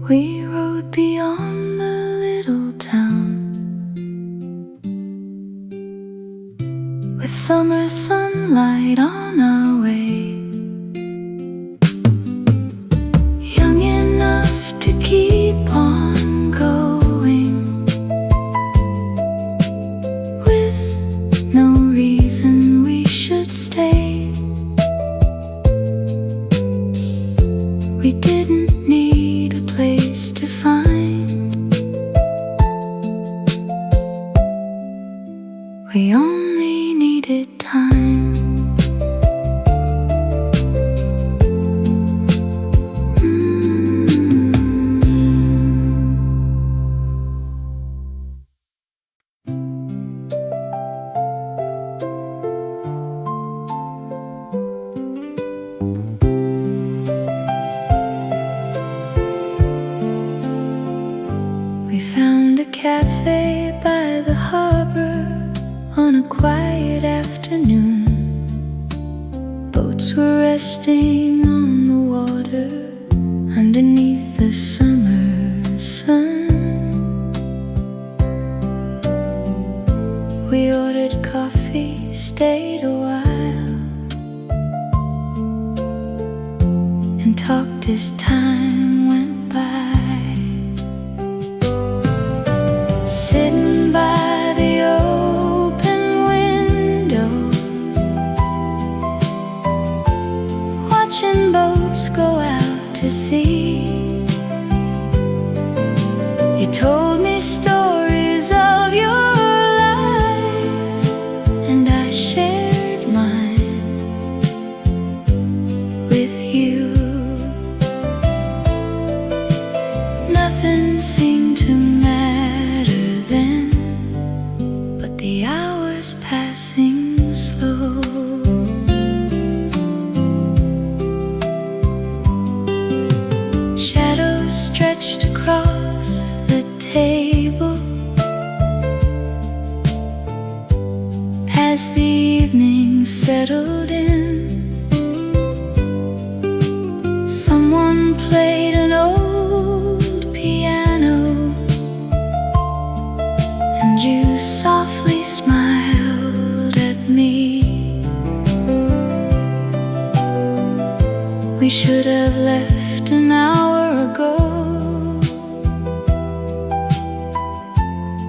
Speaker 1: We rode beyond the little town, with summer sunlight on our way, young enough to keep on going, with no reason we should stay. We didn't need a place to find, we only needed time. We found a cafe by the harbor on a quiet afternoon. resting on the water underneath the summer sun. We ordered coffee, stayed a while, and talked as time went by. Sitting by the open window, watching boats go out to sea. You told me stories of your life, and I shared mine with you. Nothing seemed to matter then, but the hours passing slow. Shadows stretched across the table as the evening settled in. Someone played an old piano, and you softly smiled at me. We should have left an hour ago,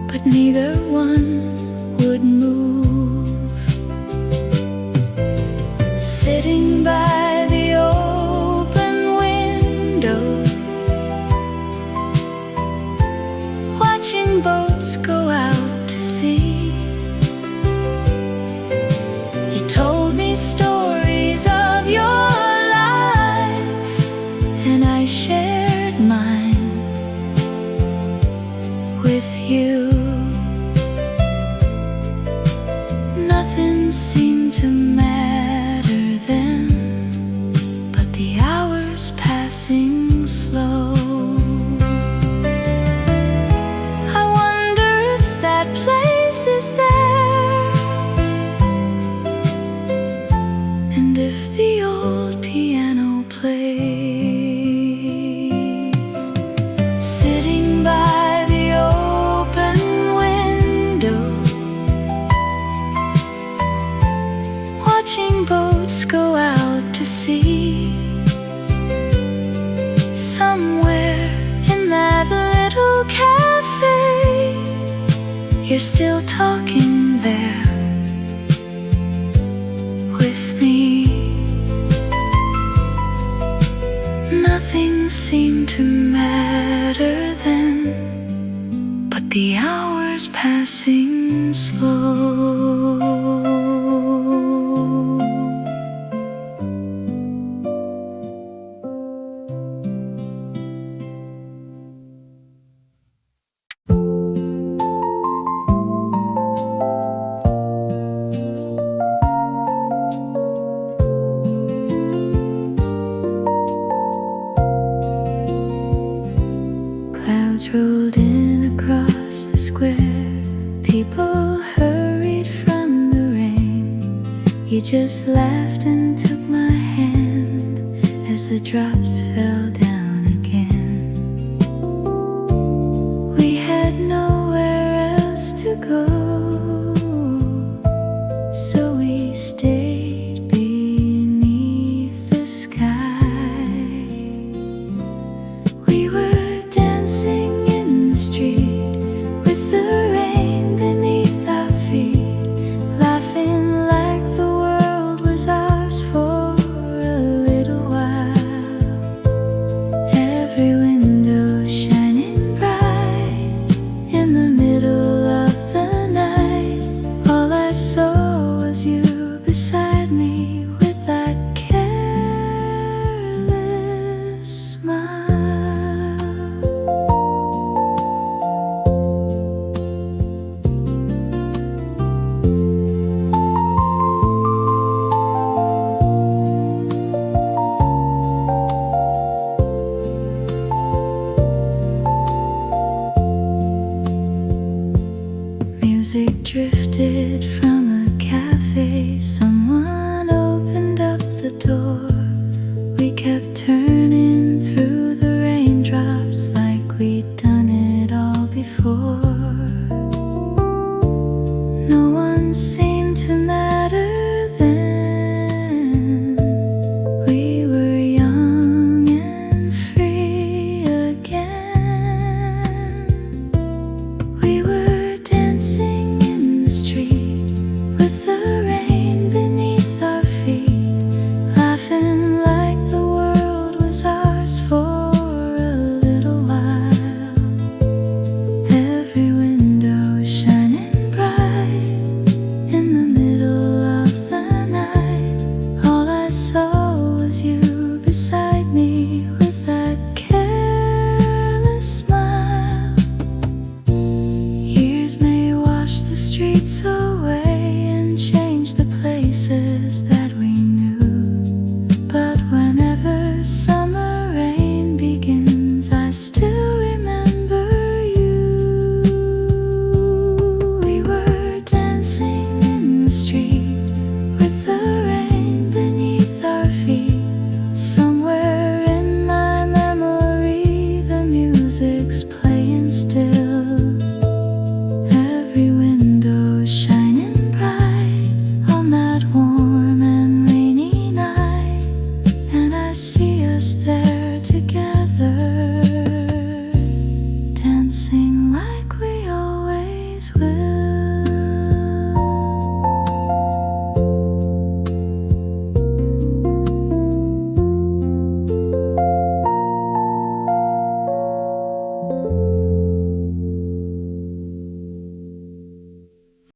Speaker 1: but neither one would move. Sitting by the open window, watching boats go out to sea. You told me stories of your life, and I shared mine with you. Nothing seemed to matter then, but the hours passing slow. I wonder if that place is there, and if the old piano plays. Sitting by the open window, watching boats go out to sea. Somewhere in that little cafe, you're still talking there with me. Nothing seemed to matter then, but the hours passing slow. Clouds rolled in across the square. People hurried from the rain. You just laughed and took my hand as the drops fell down again. We had nowhere else to go, so we stayed.